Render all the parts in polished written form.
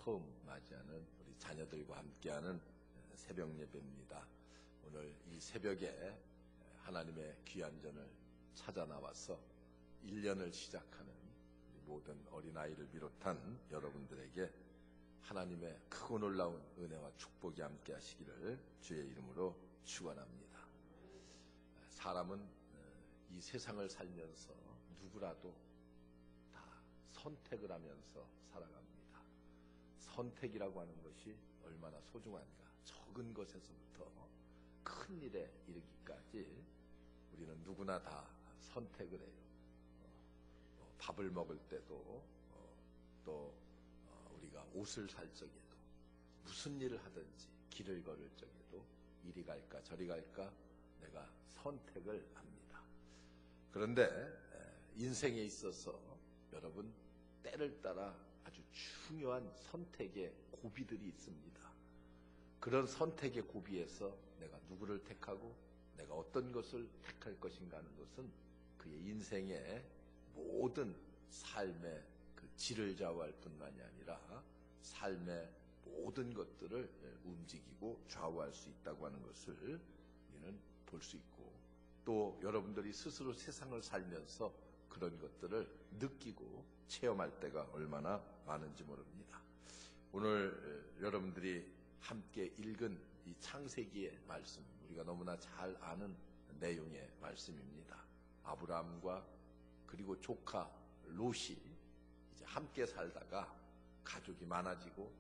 처음 맞이하는 우리 자녀들과 함께하는 새벽 예배입니다. 오늘 이 새벽에 하나님의 귀한 전을 찾아 나와서 1년을 시작하는 모든 어린아이를 비롯한 여러분들에게 하나님의 크고 놀라운 은혜와 축복이 함께 하시기를 주의 이름으로 축원합니다. 사람은 이 세상을 살면서 누구라도 다 선택을 하면서 살아갑니다. 선택이라고 하는 것이 얼마나 소중한가. 적은 것에서부터 큰 일에 이르기까지 우리는 누구나 다 선택을 해요. 밥을 먹을 때도 또 우리가 옷을 살 적에도 무슨 일을 하든지 길을 걸을 적에도 이리 갈까 저리 갈까 내가 선택을 합니다. 그런데 인생에 있어서 여러분 때를 따라 아주 중요한 선택의 고비들이 있습니다. 그런 선택의 고비에서 내가 누구를 택하고 내가 어떤 것을 택할 것인가 하는 것은 그의 인생의 모든 삶의 그 질을 좌우할 뿐만이 아니라 삶의 모든 것들을 움직이고 좌우할 수 있다고 하는 것을 우리는 볼 수 있고, 또 여러분들이 스스로 세상을 살면서 그런 것들을 느끼고 체험할 때가 얼마나 많은지 모릅니다. 오늘 여러분들이 함께 읽은 이 창세기의 말씀, 우리가 너무나 잘 아는 내용의 말씀입니다. 아브라함과 그리고 조카 롯이 이제 함께 살다가 가족이 많아지고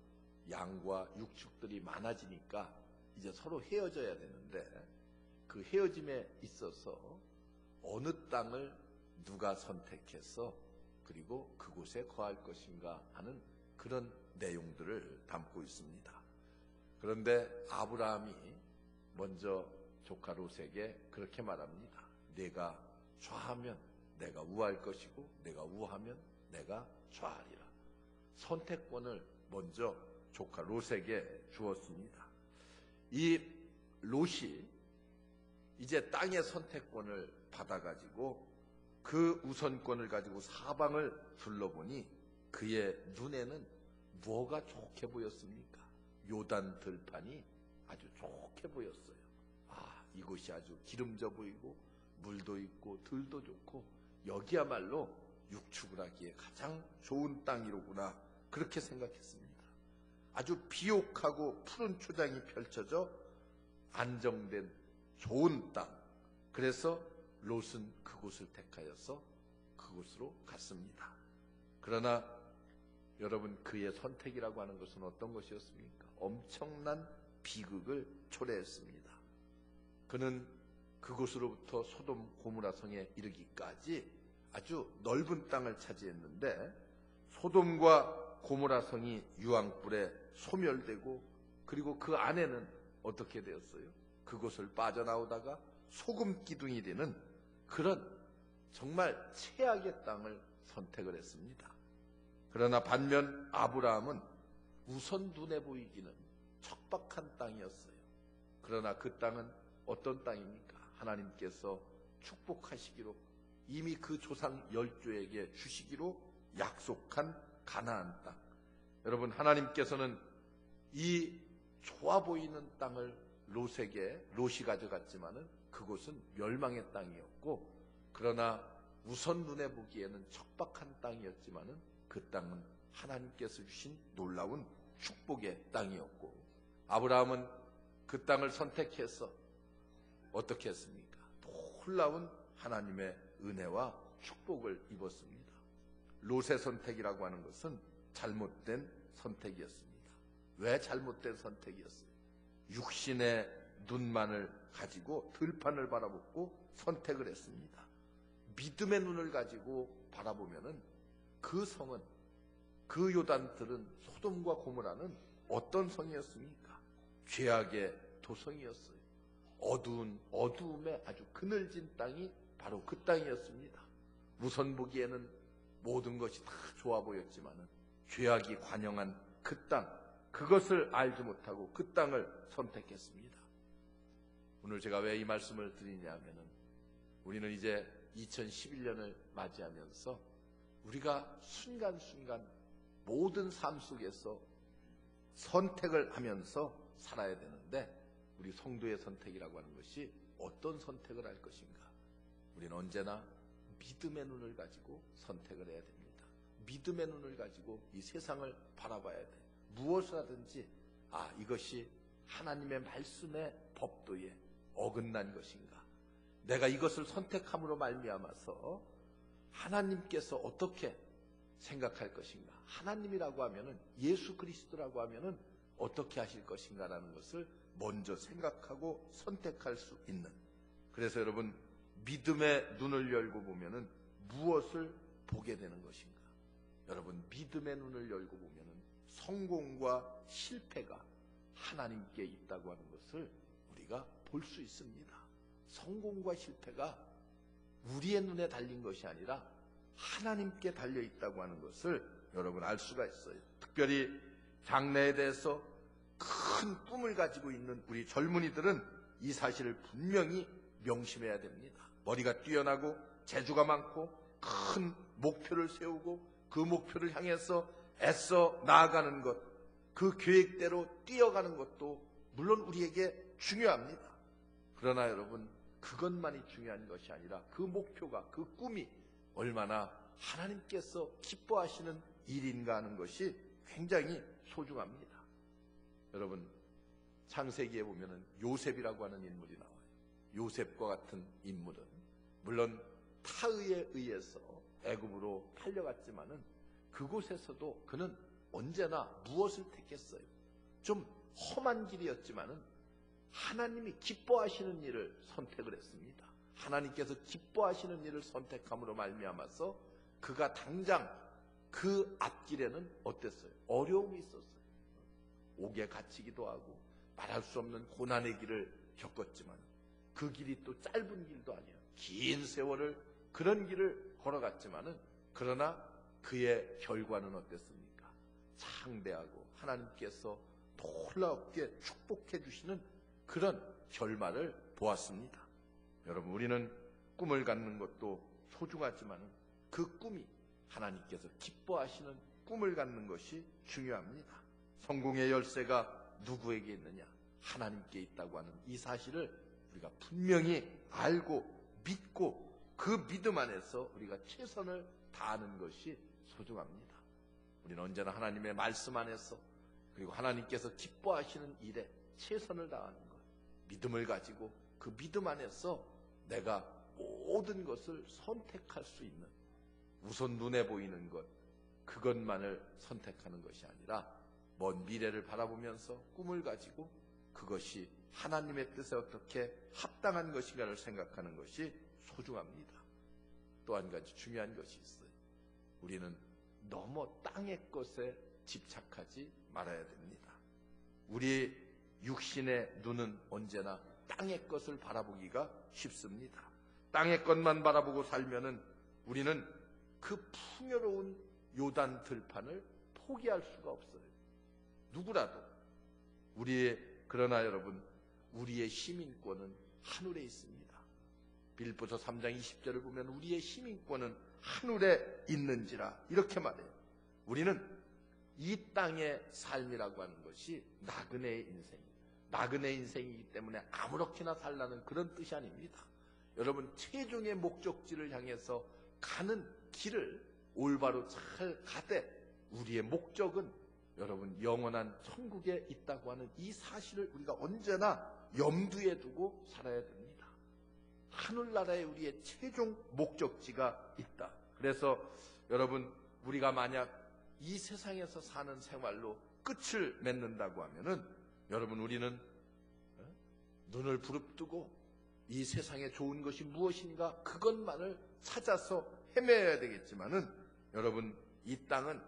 양과 육축들이 많아지니까 이제 서로 헤어져야 되는데, 그 헤어짐에 있어서 어느 땅을 누가 선택해서 그리고 그곳에 거할 것인가 하는 그런 내용들을 담고 있습니다. 그런데 아브라함이 먼저 조카 롯에게 그렇게 말합니다. 내가 좌하면 내가 우할 것이고 내가 우하면 내가 좌하리라. 선택권을 먼저 조카 롯에게 주었습니다. 이 롯이 이제 땅의 선택권을 받아가지고 그 우선권을 가지고 사방을 둘러보니 그의 눈에는 뭐가 좋게 보였습니까? 요단 들판이 아주 좋게 보였어요. 이곳이 아주 기름져 보이고 물도 있고 들도 좋고 여기야말로 육축을 하기에 가장 좋은 땅이로구나, 그렇게 생각했습니다. 아주 비옥하고 푸른 초장이 펼쳐져 안정된 좋은 땅. 그래서 롯은 그곳을 택하여서 그곳으로 갔습니다. 그러나 여러분, 그의 선택이라고 하는 것은 어떤 것이었습니까? 엄청난 비극을 초래했습니다. 그는 그곳으로부터 소돔 고모라 성에 이르기까지 아주 넓은 땅을 차지했는데, 소돔과 고모라 성이 유황불에 소멸되고 그리고 그 안에는 어떻게 되었어요? 그곳을 빠져나오다가 소금 기둥이 되는 그런 정말 최악의 땅을 선택을 했습니다. 그러나 반면 아브라함은 우선 눈에 보이기는 척박한 땅이었어요. 그러나 그 땅은 어떤 땅입니까? 하나님께서 축복하시기로 이미 그 조상 10조에게 주시기로 약속한 가나안 땅. 여러분, 하나님께서는 이 좋아 보이는 땅을 롯이 가져갔지만은 그곳은 멸망의 땅이었고, 그러나 우선 눈에 보기에는 척박한 땅이었지만은 그 땅은 하나님께서 주신 놀라운 축복의 땅이었고, 아브라함은 그 땅을 선택해서 어떻게 했습니까? 놀라운 하나님의 은혜와 축복을 입었습니다. 롯의 선택이라고 하는 것은 잘못된 선택이었습니다. 왜 잘못된 선택이었어요? 육신의 눈만을 가지고 들판을 바라보고 선택을 했습니다. 믿음의 눈을 가지고 바라보면은 그 성은, 그 요단들은, 소돔과 고모라는 어떤 성이었습니까? 죄악의 도성이었어요. 어두움에 아주 그늘진 땅이 바로 그 땅이었습니다. 우선 보기에는 모든 것이 다 좋아 보였지만은 죄악이 관영한 그 땅, 그것을 알지 못하고 그 땅을 선택했습니다. 오늘 제가 왜 이 말씀을 드리냐 하면은, 우리는 이제 2011년을 맞이하면서 우리가 순간순간 모든 삶 속에서 선택을 하면서 살아야 되는데, 우리 성도의 선택이라고 하는 것이 어떤 선택을 할 것인가? 우리는 언제나 믿음의 눈을 가지고 선택을 해야 됩니다. 믿음의 눈을 가지고 이 세상을 바라봐야 돼. 무엇을 하든지 이것이 하나님의 말씀의 법도에 어긋난 것인가? 내가 이것을 선택함으로 말미암아서 하나님께서 어떻게 생각할 것인가? 하나님이라고 하면은, 예수 그리스도라고 하면은 어떻게 하실 것인가라는 것을 먼저 생각하고 선택할 수 있는, 그래서 여러분, 믿음의 눈을 열고 보면은 무엇을 보게 되는 것인가? 여러분, 믿음의 눈을 열고 보면은 성공과 실패가 하나님께 있다고 하는 것을 우리가 볼 수 있습니다. 성공과 실패가 우리의 눈에 달린 것이 아니라 하나님께 달려 있다고 하는 것을 여러분 알 수가 있어요. 특별히 장래에 대해서 큰 꿈을 가지고 있는 우리 젊은이들은 이 사실을 분명히 명심해야 됩니다. 머리가 뛰어나고 재주가 많고 큰 목표를 세우고 그 목표를 향해서 애써 나아가는 것, 그 계획대로 뛰어가는 것도 물론 우리에게 중요합니다. 그러나 여러분, 그것만이 중요한 것이 아니라 그 목표가, 그 꿈이 얼마나 하나님께서 기뻐하시는 일인가 하는 것이 굉장히 소중합니다. 여러분, 창세기에 보면은 요셉이라고 하는 인물이 나와요. 요셉과 같은 인물은 물론 타의에 의해서 애굽으로 팔려갔지만은 그곳에서도 그는 언제나 무엇을 택했어요? 좀 험한 길이었지만은 하나님이 기뻐하시는 일을 선택을 했습니다. 하나님께서 기뻐하시는 일을 선택함으로 말미암아서 그가 당장 그 앞길에는 어땠어요? 어려움이 있었어요. 옥에 갇히기도 하고 말할 수 없는 고난의 길을 겪었지만 그 길이 또 짧은 길도 아니에요. 긴 세월을 그런 길을 걸어갔지만은, 그러나 그의 결과는 어땠습니까? 창대하고 하나님께서 놀랍게 축복해 주시는 그런 결말을 보았습니다. 여러분, 우리는 꿈을 갖는 것도 소중하지만 그 꿈이 하나님께서 기뻐하시는 꿈을 갖는 것이 중요합니다. 성공의 열쇠가 누구에게 있느냐? 하나님께 있다고 하는 이 사실을 우리가 분명히 알고 믿고 그 믿음 안에서 우리가 최선을 다하는 것이 소중합니다. 우리는 언제나 하나님의 말씀 안에서, 그리고 하나님께서 기뻐하시는 일에 최선을 다하는 것, 믿음을 가지고 그 믿음 안에서 내가 모든 것을 선택할 수 있는, 우선 눈에 보이는 것, 그것만을 선택하는 것이 아니라 먼 미래를 바라보면서 꿈을 가지고 그것이 하나님의 뜻에 어떻게 합당한 것인가를 생각하는 것이 소중합니다. 또 한 가지 중요한 것이 있어요. 우리는 너무 땅의 것에 집착하지 말아야 됩니다. 우리 육신의 눈은 언제나 땅의 것을 바라보기가 쉽습니다. 땅의 것만 바라보고 살면은 우리는 그 풍요로운 요단 들판을 포기할 수가 없어요. 누구라도. 그러나 여러분, 우리의 시민권은 하늘에 있습니다. 빌립보서 3장 20절을 보면 우리의 시민권은 하늘에 있는지라 이렇게 말해요. 우리는 이 땅의 삶이라고 하는 것이 나그네의 인생입니다. 나그네 인생이기 때문에 아무렇게나 살라는 그런 뜻이 아닙니다. 여러분, 최종의 목적지를 향해서 가는 길을 올바로 잘 가되 우리의 목적은 여러분 영원한 천국에 있다고 하는 이 사실을 우리가 언제나 염두에 두고 살아야 됩니다. 하늘나라에 우리의 최종 목적지가 있다. 그래서 여러분, 우리가 만약 이 세상에서 사는 생활로 끝을 맺는다고 하면은 여러분, 우리는 눈을 부릅뜨고 이 세상에 좋은 것이 무엇인가 그것만을 찾아서 헤매야 되겠지만은 여러분, 이 땅은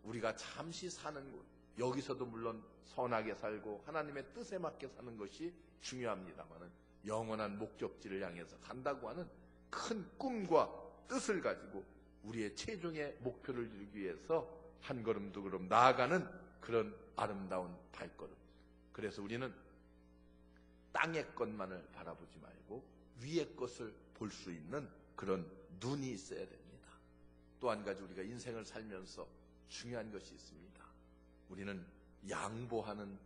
우리가 잠시 사는 곳, 여기서도 물론 선하게 살고 하나님의 뜻에 맞게 사는 것이 중요합니다만은 영원한 목적지를 향해서 간다고 하는 큰 꿈과 뜻을 가지고 우리의 최종의 목표를 이루기 위해서 한 걸음 두 걸음 나아가는 그런 아름다운 발걸음. 그래서 우리는 땅의 것만을 바라보지 말고 위의 것을 볼 수 있는 그런 눈이 있어야 됩니다. 또 한 가지 우리가 인생을 살면서 중요한 것이 있습니다. 우리는 양보하는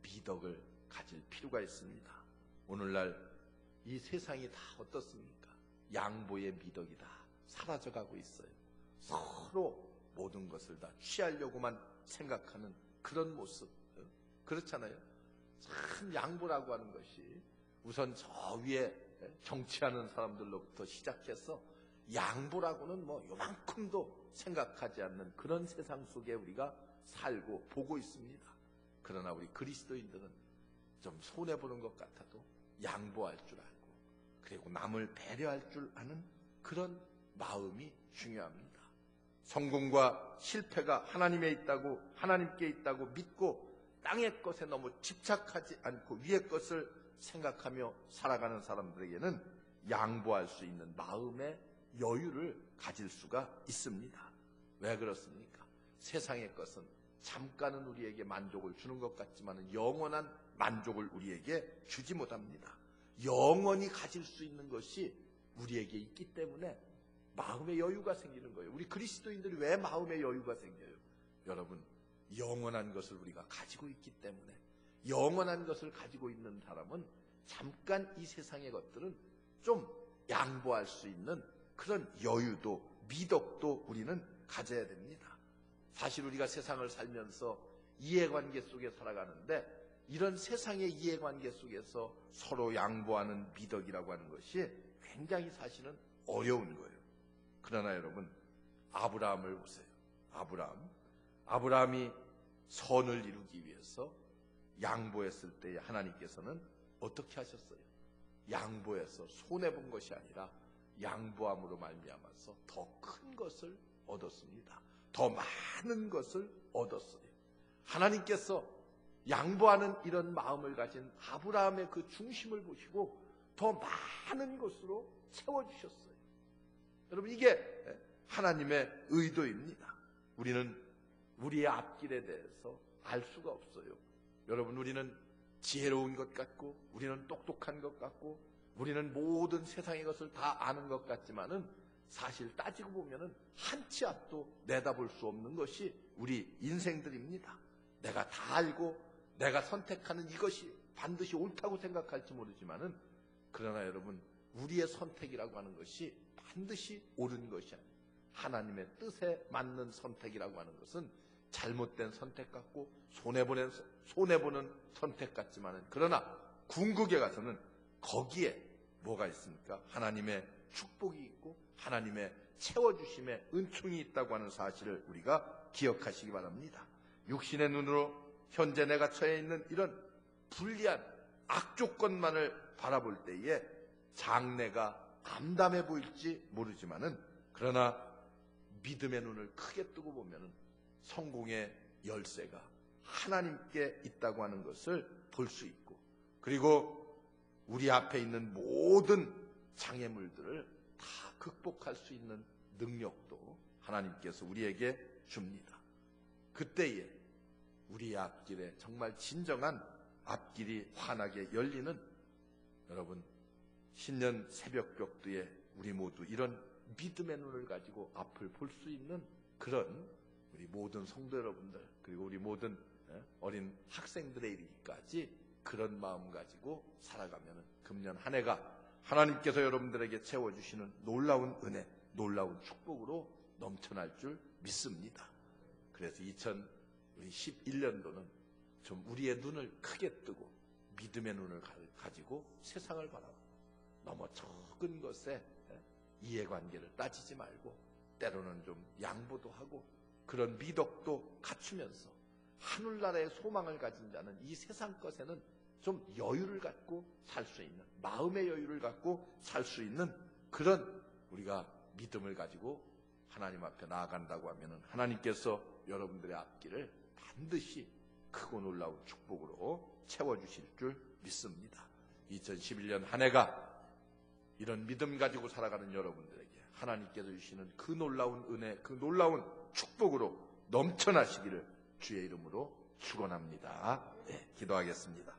미덕을 가질 필요가 있습니다. 오늘날 이 세상이 다 어떻습니까? 양보의 미덕이 다 사라져가고 있어요. 서로 모든 것을 다 취하려고만 생각하는 그런 모습. 그렇잖아요. 참 양보라고 하는 것이 우선 저 위에 정치하는 사람들로부터 시작해서 양보라고는 뭐 요만큼도 생각하지 않는 그런 세상 속에 우리가 살고 보고 있습니다. 그러나 우리 그리스도인들은 좀 손해보는 것 같아도 양보할 줄 알고, 그리고 남을 배려할 줄 아는 그런 마음이 중요합니다. 성공과 실패가 하나님께 있다고 믿고 땅의 것에 너무 집착하지 않고 위의 것을 생각하며 살아가는 사람들에게는 양보할 수 있는 마음의 여유를 가질 수가 있습니다. 왜 그렇습니까? 세상의 것은 잠깐은 우리에게 만족을 주는 것 같지만 영원한 만족을 우리에게 주지 못합니다. 영원히 가질 수 있는 것이 우리에게 있기 때문에 마음의 여유가 생기는 거예요. 우리 그리스도인들이 왜 마음의 여유가 생겨요? 여러분, 영원한 것을 우리가 가지고 있기 때문에, 영원한 것을 가지고 있는 사람은 잠깐 이 세상의 것들은 좀 양보할 수 있는 그런 여유도 미덕도 우리는 가져야 됩니다. 사실 우리가 세상을 살면서 이해관계 속에 살아가는데, 이런 세상의 이해관계 속에서 서로 양보하는 미덕이라고 하는 것이 굉장히 사실은 어려운 거예요. 그러나 여러분, 아브라함을 보세요. 아브라함이 선을 이루기 위해서 양보했을 때 하나님께서는 어떻게 하셨어요? 양보해서 손해본 것이 아니라 양보함으로 말미암아서 더 큰 것을 얻었습니다. 더 많은 것을 얻었어요. 하나님께서 양보하는 이런 마음을 가진 아브라함의 그 중심을 보시고 더 많은 것으로 채워주셨어요. 여러분, 이게 하나님의 의도입니다. 우리는 우리의 앞길에 대해서 알 수가 없어요. 여러분, 우리는 지혜로운 것 같고, 우리는 똑똑한 것 같고, 우리는 모든 세상의 것을 다 아는 것 같지만은 사실 따지고 보면은 한 치 앞도 내다볼 수 없는 것이 우리 인생들입니다. 내가 다 알고 내가 선택하는 이것이 반드시 옳다고 생각할지 모르지만은, 그러나 여러분, 우리의 선택이라고 하는 것이 반드시 옳은 것이 아니에요. 하나님의 뜻에 맞는 선택이라고 하는 것은 잘못된 선택 같고 손해보는 선택 같지만은, 그러나 궁극에 가서는 거기에 뭐가 있습니까? 하나님의 축복이 있고 하나님의 채워주심의 은총이 있다고 하는 사실을 우리가 기억하시기 바랍니다. 육신의 눈으로 현재 내가 처해 있는 이런 불리한 악조건만을 바라볼 때에 장래가 암담해 보일지 모르지만은, 그러나 믿음의 눈을 크게 뜨고 보면은 성공의 열쇠가 하나님께 있다고 하는 것을 볼 수 있고, 그리고 우리 앞에 있는 모든 장애물들을 다 극복할 수 있는 능력도 하나님께서 우리에게 줍니다. 그때에 우리의 앞길에 정말 진정한 앞길이 환하게 열리는, 여러분, 신년 새벽벽두에 우리 모두 이런 믿음의 눈을 가지고 앞을 볼 수 있는 그런 우리 모든 성도 여러분들, 그리고 우리 모든 어린 학생들에 이르기까지 그런 마음 가지고 살아가면 금년 한 해가 하나님께서 여러분들에게 채워주시는 놀라운 은혜, 놀라운 축복으로 넘쳐날 줄 믿습니다. 그래서 2011년도는 좀 우리의 눈을 크게 뜨고 믿음의 눈을 가지고 세상을 바라보고, 너무 적은 것에 이해관계를 따지지 말고 때로는 좀 양보도 하고 그런 미덕도 갖추면서 하늘나라의 소망을 가진 자는 이 세상 것에는 좀 여유를 갖고 살 수 있는, 마음의 여유를 갖고 살 수 있는 그런 우리가 믿음을 가지고 하나님 앞에 나아간다고 하면은 하나님께서 여러분들의 앞길을 반드시 크고 놀라운 축복으로 채워주실 줄 믿습니다. 2011년 한 해가 이런 믿음 가지고 살아가는 여러분들에게 하나님께서 주시는 그 놀라운 은혜, 그 놀라운 축복으로 넘쳐나시기를 주의 이름으로 축원합니다. 네, 기도하겠습니다.